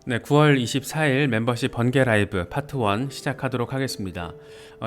네, 9월 24일 멤버십 번개 라이브 파트 1 시작하도록 하겠습니다.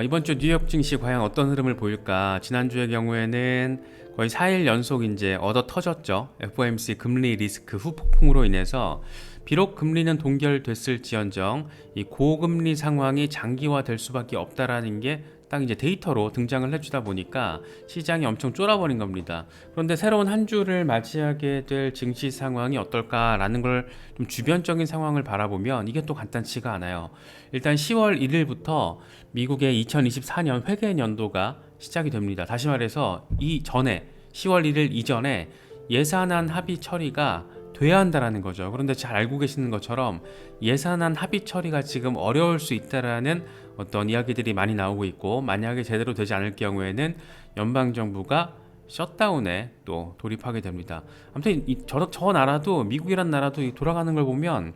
이번 주 뉴욕 증시 과연 어떤 흐름을 보일까? 지난주의 경우에는 거의 4일 연속 이제 얻어 터졌죠. FOMC 금리 리스크 후폭풍으로 인해서 비록 금리는 동결됐을지언정 이 고금리 상황이 장기화될 수밖에 없다라는 게 딱 이제 데이터로 등장을 해주다 보니까 시장이 엄청 쫄아버린 겁니다. 그런데 새로운 한 주를 맞이하게 될 증시 상황이 어떨까라는 걸 좀 주변적인 상황을 바라보면 이게 또 간단치가 않아요. 일단 10월 1일부터 미국의 2024년 회계 연도가 시작이 됩니다. 다시 말해서 이 전에 10월 1일 이전에 예산안 합의 처리가 돼야 한다라는 거죠. 그런데 잘 알고 계시는 것처럼 예산안 합의 처리가 지금 어려울 수 있다라는 어떤 이야기들이 많이 나오고 있고, 만약에 제대로 되지 않을 경우에는 연방정부가 셧다운에 또 돌입하게 됩니다. 아무튼 저 나라도, 미국이란 나라도 돌아가는 걸 보면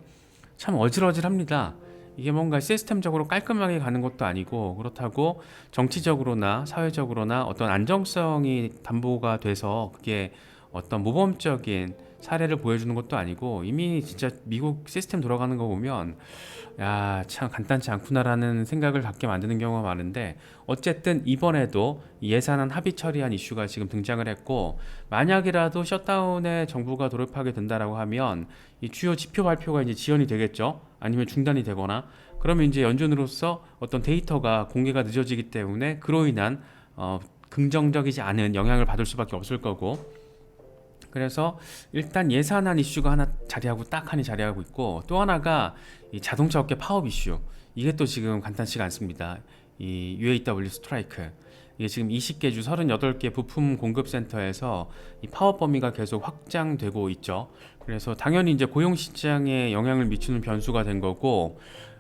참 어질어질합니다. 이게 뭔가 시스템적으로 깔끔하게 가는 것도 아니고, 그렇다고 정치적으로나 사회적으로나 어떤 안정성이 담보가 돼서 그게 어떤 모범적인 사례를 보여주는 것도 아니고, 이미 진짜 미국 시스템 돌아가는 거 보면 야, 참 간단치 않구나라는 생각을 갖게 만드는 경우가 많은데, 어쨌든 이번에도 예산안 합의 처리한 이슈가 지금 등장을 했고, 만약이라도 셧다운에 정부가 돌입하게 된다라고 하면 이 주요 지표 발표가 이제 지연이 되겠죠. 아니면 중단이 되거나, 그러면 이제 연준으로서 어떤 데이터가 공개가 늦어지기 때문에 그로 인한 긍정적이지 않은 영향을 받을 수밖에 없을 거고, 그래서 일단 예산안 이슈가 하나 자리하고 있고, 또 하나가 이 자동차 업계 파업 이슈. 이게 또 지금 간단치가 않습니다. 이 UAW 스트라이크. 이게 지금 20개 주 38개 부품 공급 센터에서 이 파업 범위가 계속 확장되고 있죠. 그래서 당연히 이제 고용 시장에 영향을 미치는 변수가 된 거고,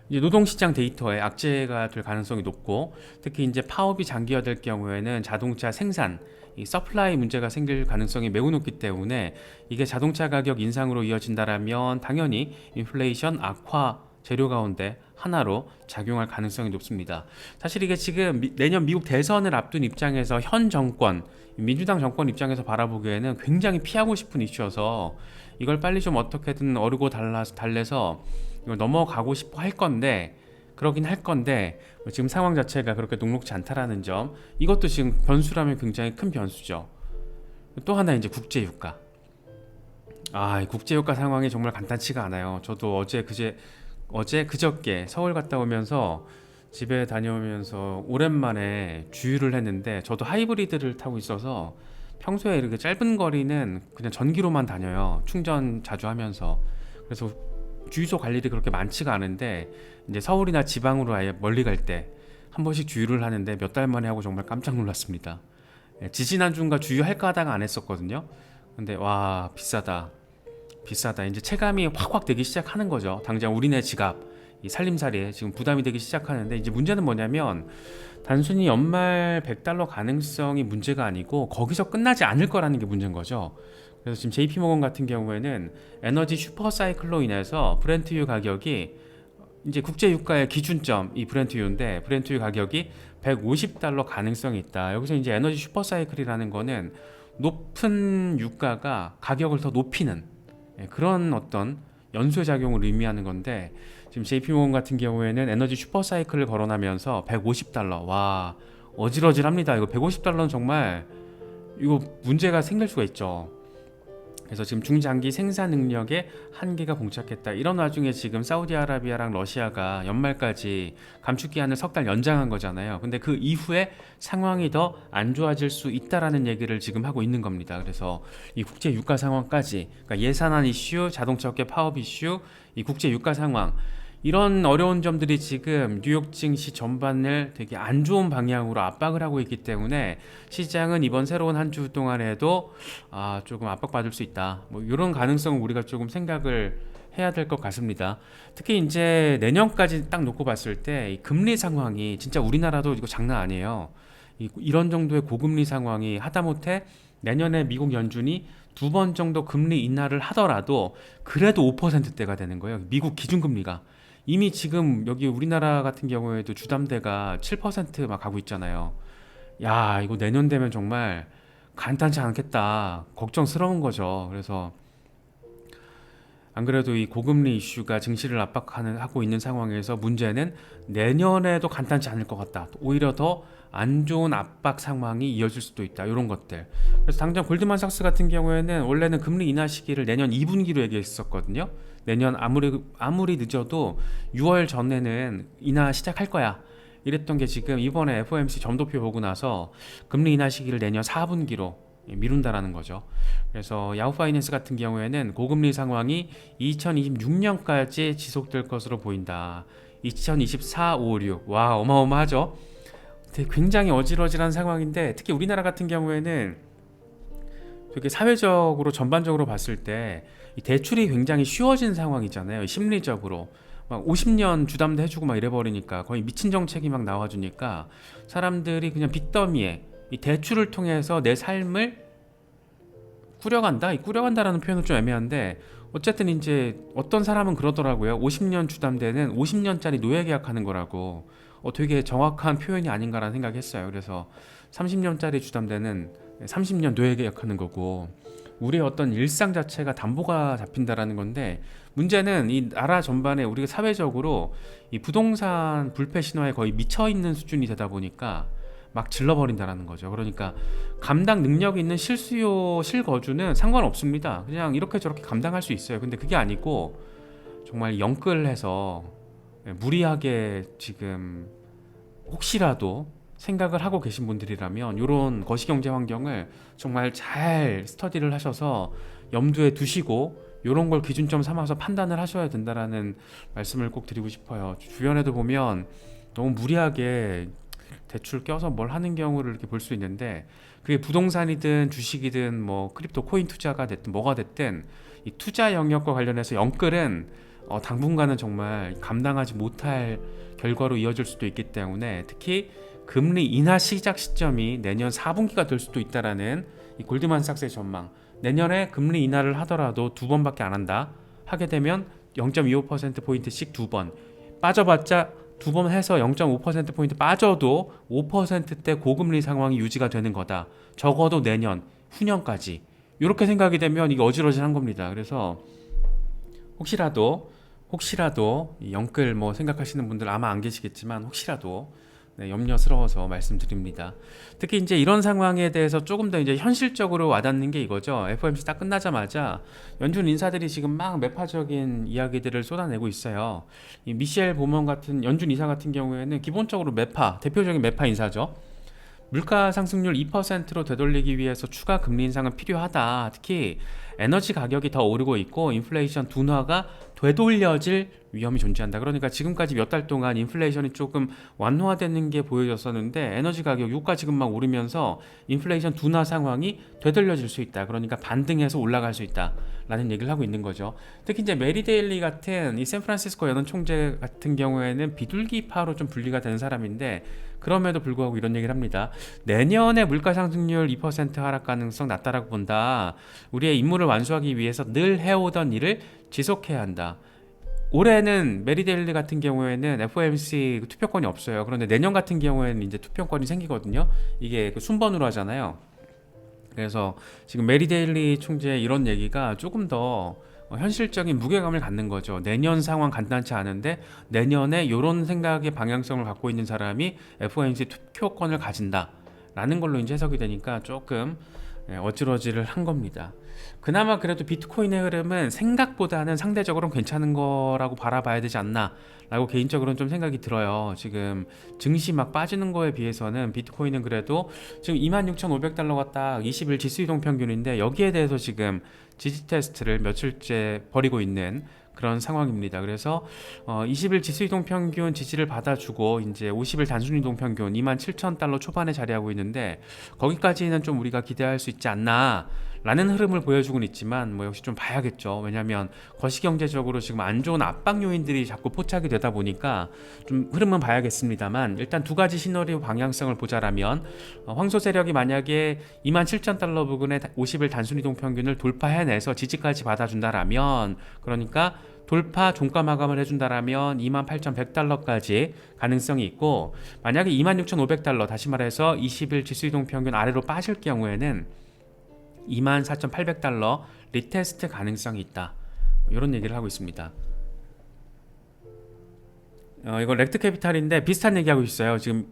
이제 노동시장 데이터에 악재가 될 가능성이 높고, 특히 이제 파업이 장기화될 경우에는 자동차 생산, 이 서플라이 문제가 생길 가능성이 매우 높기 때문에, 이게 자동차 가격 인상으로 이어진다라면 당연히 인플레이션 악화 재료 가운데 하나로 작용할 가능성이 높습니다. 사실 이게 지금 내년 미국 대선을 앞둔 입장에서 현 정권, 민주당 정권 입장에서 바라보기에는 굉장히 피하고 싶은 이슈여서 이걸 빨리 좀 어떻게든 어르고 달래서 이걸 넘어가고 싶어 할 건데, 그러긴 할 건데 지금 상황 자체가 그렇게 녹록지 않다라는 점, 이것도 지금 변수라면 굉장히 큰 변수죠. 또 하나 이제 국제유가. 이 국제유가 상황이 정말 간단치가 않아요. 저도 어제 그저께 서울 갔다 오면서 집에 다녀오면서 오랜만에 주유를 했는데, 저도 하이브리드를 타고 있어서 평소에 이렇게 짧은 거리는 그냥 전기로만 다녀요. 충전 자주 하면서. 그래서 주유소 갈 일이 그렇게 많지가 않은데, 이제 서울이나 지방으로 아예 멀리 갈 때 한 번씩 주유를 하는데 몇 달 만에 하고 정말 깜짝 놀랐습니다. 지지난주인가 주유할까 하다가 안 했었거든요. 근데 와, 비싸다. 이제 체감이 확확 되기 시작하는 거죠. 당장 우리네 지갑, 이 살림살이에 지금 부담이 되기 시작하는데, 이제 문제는 뭐냐면 단순히 연말 100달러 가능성이 문제가 아니고 거기서 끝나지 않을 거라는 게 문제인 거죠. 그래서 지금 JP모건 같은 경우에는 에너지 슈퍼 사이클로 인해서 브렌트유 가격이, 이제 국제 유가의 기준점 이 브렌트유인데, 브렌트유 가격이 150달러 가능성이 있다. 여기서 이제 에너지 슈퍼 사이클이라는 거는 높은 유가가 가격을 더 높이는 그런 어떤 연쇄 작용을 의미하는 건데, 지금 JP모건 같은 경우에는 에너지 슈퍼 사이클을 거론하면서 150달러. 와, 어질어질합니다. 이거 150달러는 정말 이거 문제가 생길 수가 있죠. 그래서 지금 중장기 생산 능력에 한계가 봉착했다. 이런 와중에 지금 사우디아라비아랑 러시아가 연말까지 감축 기한을 석 달 연장한 거잖아요. 근데 그 이후에 상황이 더 안 좋아질 수 있다라는 얘기를 지금 하고 있는 겁니다. 그래서 이 국제 유가 상황까지, 그러니까 예산안 이슈, 자동차 업계 파업 이슈, 이 국제 유가 상황, 이런 어려운 점들이 지금 뉴욕 증시 전반을 되게 안 좋은 방향으로 압박을 하고 있기 때문에, 시장은 이번 새로운 한 주 동안에도 조금 압박받을 수 있다. 뭐 이런 가능성은 우리가 조금 생각을 해야 될 것 같습니다. 특히 이제 내년까지 딱 놓고 봤을 때 이 금리 상황이 진짜 우리나라도 이거 장난 아니에요. 이런 정도의 고금리 상황이 하다못해 내년에 미국 연준이 두 번 정도 금리 인하를 하더라도 그래도 5%대가 되는 거예요. 미국 기준금리가. 이미 지금 여기 우리나라 같은 경우에도 주담대가 7%막 가고 있잖아요. 야, 이거 내년 되면 정말 간단치 않겠다. 걱정스러운 거죠. 그래서 안 그래도 이 고금리 이슈가 증시를 하고 있는 상황에서 문제는 내년에도 간단치 않을 것 같다. 오히려 더 안 좋은 압박 상황이 이어질 수도 있다. 이런 것들. 그래서 당장 골드만삭스 같은 경우에는 원래는 금리 인하 시기를 내년 2분기로 얘기했었거든요. 내년 아무리 늦어도 6월 전에는 인하 시작할 거야. 이랬던 게 지금 이번에 FOMC 점도표 보고 나서 금리 인하 시기를 내년 4분기로 미룬다라는 거죠. 그래서 야후 파이낸스 같은 경우에는 고금리 상황이 2026년까지 지속될 것으로 보인다. 2024, 5, 6. 와, 어마어마하죠. 굉장히 어질어질한 상황인데 특히 우리나라 같은 경우에는 되게 사회적으로 전반적으로 봤을 때 이 대출이 굉장히 쉬워진 상황이잖아요. 심리적으로 막 50년 주담대 해주고 막 이래버리니까 거의 미친 정책이 막 나와주니까 사람들이 그냥 빚더미에 이 대출을 통해서 내 삶을 꾸려간다? 이 꾸려간다라는 표현은 좀 애매한데 어쨌든 이제 어떤 사람은 그러더라고요. 50년 주담대는 50년짜리 노예 계약하는 거라고. 되게 정확한 표현이 아닌가라는 생각을 했어요. 그래서 30년짜리 주담대는 30년 노예 계약하는 거고 우리의 어떤 일상 자체가 담보가 잡힌다라는 건데 문제는 이 나라 전반에 우리가 사회적으로 이 부동산 불패 신화에 거의 미쳐 있는 수준이 되다 보니까 막 질러버린다라는 거죠. 그러니까 감당 능력이 있는 실수요 실거주는 상관없습니다. 그냥 이렇게 저렇게 감당할 수 있어요. 근데 그게 아니고 정말 영끌해서 무리하게 지금 혹시라도 생각을 하고 계신 분들이라면 이런 거시경제 환경을 정말 잘 스터디를 하셔서 염두에 두시고 이런 걸 기준점 삼아서 판단을 하셔야 된다라는 말씀을 꼭 드리고 싶어요. 주변에도 보면 너무 무리하게 대출 껴서 뭘 하는 경우를 이렇게 볼 수 있는데 그게 부동산이든 주식이든 뭐 크립토 코인 투자가 됐든 뭐가 됐든 이 투자 영역과 관련해서 영끌은 당분간은 정말 감당하지 못할 결과로 이어질 수도 있기 때문에 특히 금리 인하 시작 시점이 내년 4분기가 될 수도 있다라는 이 골드만삭스의 전망. 내년에 금리 인하를 하더라도 2번밖에 안 한다. 하게 되면 0.25%포인트씩 2번. 빠져봤자 2번 해서 0.5%포인트 빠져도 5%대 고금리 상황이 유지가 되는 거다. 적어도 내년, 후년까지. 이렇게 생각이 되면 이게 어지러지한 겁니다. 그래서 혹시라도 영끌 뭐 생각하시는 분들 아마 안 계시겠지만 혹시라도 염려스러워서 말씀드립니다. 특히 이제 이런 상황에 대해서 조금 더 이제 현실적으로 와닿는 게 이거죠. FOMC 딱 끝나자마자 연준 인사들이 지금 막 매파적인 이야기들을 쏟아내고 있어요. 이 미셸 보먼 같은 연준 이사 같은 경우에는 기본적으로 대표적인 매파 인사죠. 물가 상승률 2%로 되돌리기 위해서 추가 금리 인상은 필요하다. 특히 에너지 가격이 더 오르고 있고 인플레이션 둔화가 되돌려질 위험이 존재한다. 그러니까 지금까지 몇 달 동안 인플레이션이 조금 완화되는 게 보여졌었는데 에너지 가격 유가 지금 막 오르면서 인플레이션 둔화 상황이 되돌려질 수 있다. 그러니까 반등해서 올라갈 수 있다. 라는 얘기를 하고 있는 거죠. 특히 이제 메리 데일리 같은 이 샌프란시스코 연은 총재 같은 경우에는 비둘기파로 좀 분리가 되는 사람인데 그럼에도 불구하고 이런 얘기를 합니다. 내년에 물가 상승률 2% 하락 가능성 낮다라고 본다. 우리의 임무를 완수하기 위해서 늘 해오던 일을 지속해야 한다. 올해는 메리 데일리 같은 경우에는 FOMC 투표권이 없어요. 그런데 내년 같은 경우에는 이제 투표권이 생기거든요. 이게 그 순번으로 하잖아요. 그래서 지금 메리 데일리 총재의 이런 얘기가 조금 더 현실적인 무게감을 갖는 거죠. 내년 상황 간단치 않은데 내년에 이런 생각의 방향성을 갖고 있는 사람이 FOMC 투표권을 가진다라는 걸로 이제 해석이 되니까 조금 어질어질을 한 겁니다. 그나마 그래도 비트코인의 흐름은 생각보다는 상대적으로 괜찮은 거라고 바라봐야 되지 않나 라고 개인적으로는 좀 생각이 들어요. 지금 증시 막 빠지는 거에 비해서는 비트코인은 그래도 지금 26,500달러가 딱 20일 지수이동 평균인데 여기에 대해서 지금 지지 테스트를 며칠째 벌이고 있는 그런 상황입니다. 그래서 20일 지수이동 평균 지지를 받아주고 이제 50일 단순이동 평균 27,000달러 초반에 자리하고 있는데 거기까지는 좀 우리가 기대할 수 있지 않나 라는 흐름을 보여주고는 있지만 뭐 역시 좀 봐야겠죠. 왜냐하면 거시경제적으로 지금 안 좋은 압박 요인들이 자꾸 포착이 되다 보니까 좀 흐름은 봐야겠습니다만 일단 두 가지 시너리오 방향성을 보자라면 황소 세력이 만약에 27,000달러 부근의 50일 단순이동 평균을 돌파해내서 지지까지 받아준다라면 그러니까 돌파 종가 마감을 해준다라면 28,100달러까지 가능성이 있고 만약에 26,500달러 다시 말해서 20일 지수이동 평균 아래로 빠질 경우에는 24,800달러 리테스트 가능성이 있다. 이런 얘기를 하고 있습니다. 이거 렉트 캐피탈인데 비슷한 얘기하고 있어요. 지금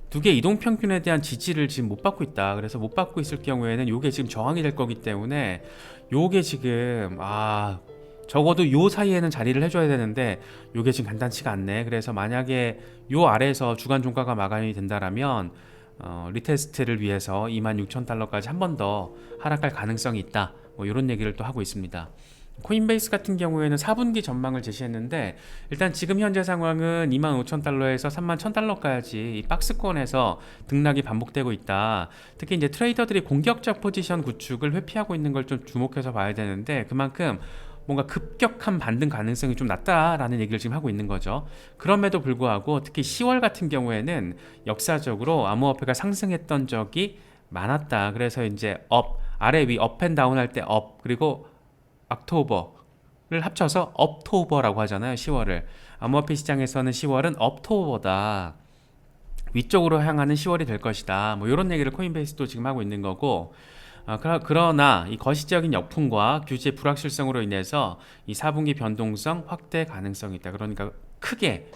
두 개 이동평균에 대한 지지를 지금 못 받고 있다. 그래서 못 받고 있을 경우에는 요게 지금 저항이 될 거기 때문에 요게 지금 적어도 요 사이에는 자리를 해줘야 되는데 요게 지금 간단치가 않네. 그래서 만약에 요 아래에서 주간 종가가 마감이 된다라면 리테스트를 위해서 26,000달러까지 한 번 더 하락할 가능성이 있다. 뭐 이런 얘기를 또 하고 있습니다. 코인베이스 같은 경우에는 4분기 전망을 제시했는데 일단 지금 현재 상황은 25,000달러에서 31,000달러까지 이 박스권에서 등락이 반복되고 있다. 특히 이제 트레이더들이 공격적 포지션 구축을 회피하고 있는 걸 좀 주목해서 봐야 되는데 그만큼 뭔가 급격한 반등 가능성이 좀 낮다라는 얘기를 지금 하고 있는 거죠. 그럼에도 불구하고 특히 10월 같은 경우에는 역사적으로 암호화폐가 상승했던 적이 많았다. 그래서 이제 아래 위 업앤다운 할 때 그리고 억토버를 합쳐서 업토버라고 하잖아요. 10월을 암호화폐 시장에서는 10월은 업토버다. 위쪽으로 향하는 10월이 될 것이다. 뭐 이런 얘기를 코인베이스도 지금 하고 있는 거고 그러나 이 거시적인 역풍과 규제 불확실성으로 인해서 이 4분기 변동성 확대 가능성이 있다. 그러니까 크게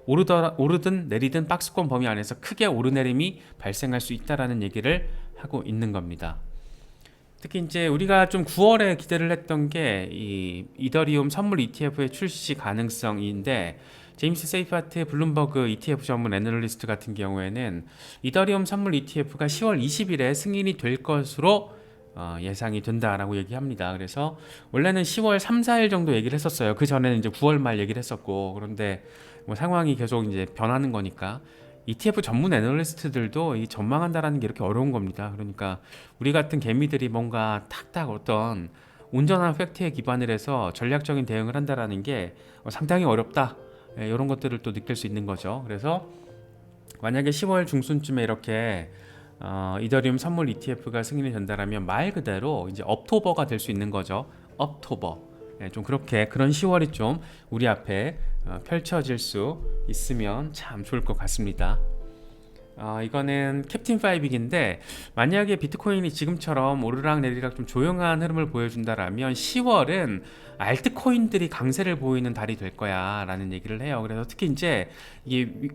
오르든 내리든 박스권 범위 안에서 크게 오르내림이 발생할 수 있다라는 얘기를 하고 있는 겁니다. 특히 이제 우리가 좀 9월에 기대를 했던 게 이 이더리움 선물 ETF의 출시 가능성인데 제임스 세이파트 블룸버그 ETF 전문 애널리스트 같은 경우에는 이더리움 선물 ETF가 10월 20일에 승인이 될 것으로 예상이 된다라고 얘기합니다. 그래서 원래는 10월 3, 4일 정도 얘기를 했었어요. 그 전에는 이제 9월 말 얘기를 했었고 그런데 뭐 상황이 계속 이제 변하는 거니까 ETF 전문 애널리스트들도 이 전망한다라는 게 이렇게 어려운 겁니다. 그러니까 우리 같은 개미들이 뭔가 탁탁 어떤 온전한 팩트에 기반을 해서 전략적인 대응을 한다라는 게 상당히 어렵다. 이런 것들을 또 느낄 수 있는 거죠. 그래서 만약에 10월 중순쯤에 이렇게 이더리움 선물 ETF가 승인이 된다라면 말 그대로 이제 업토버가 될 수 있는 거죠. 업토버. 좀 그런 10월이 좀 우리 앞에 펼쳐질 수 있으면 참 좋을 것 같습니다. 이거는 캡틴 5빅인데 만약에 비트코인이 지금처럼 오르락 내리락 좀 조용한 흐름을 보여준다라면 10월은 알트코인들이 강세를 보이는 달이 될 거야 라는 얘기를 해요. 그래서 특히 이제 이게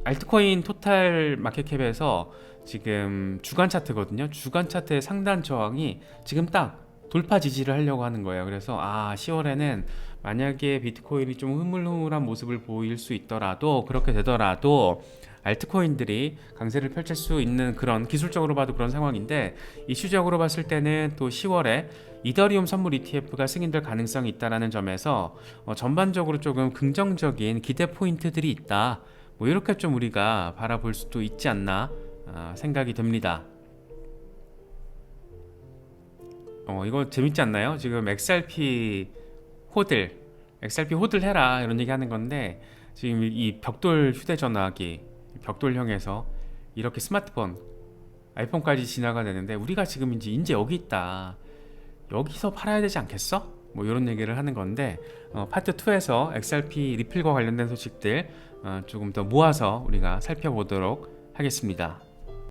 알트코인 토탈 마켓캡에서 지금 주간 차트거든요. 주간 차트의 상단 저항이 지금 딱 돌파 지지를 하려고 하는 거예요. 그래서 10월에는 만약에 비트코인이 좀 흐물흐물한 모습을 보일 수 있더라도 그렇게 되더라도 알트코인들이 강세를 펼칠 수 있는 그런 기술적으로 봐도 그런 상황인데 이슈적으로 봤을 때는 또 10월에 이더리움 선물 ETF가 승인될 가능성이 있다라는 점에서 전반적으로 조금 긍정적인 기대 포인트들이 있다. 뭐 이렇게 좀 우리가 바라볼 수도 있지 않나 생각이 듭니다. 이거 재밌지 않나요? 지금 XRP 호들 해라 이런 얘기 하는 건데 지금 이 벽돌 휴대전화기 벽돌형에서 이렇게 스마트폰 아이폰까지 진화가 되는데 우리가 지금 이제 여기 있다. 여기서 팔아야 되지 않겠어? 뭐 이런 얘기를 하는 건데 파트 2에서 XRP 리필과 관련된 소식들 조금 더 모아서 우리가 살펴보도록 하겠습니다.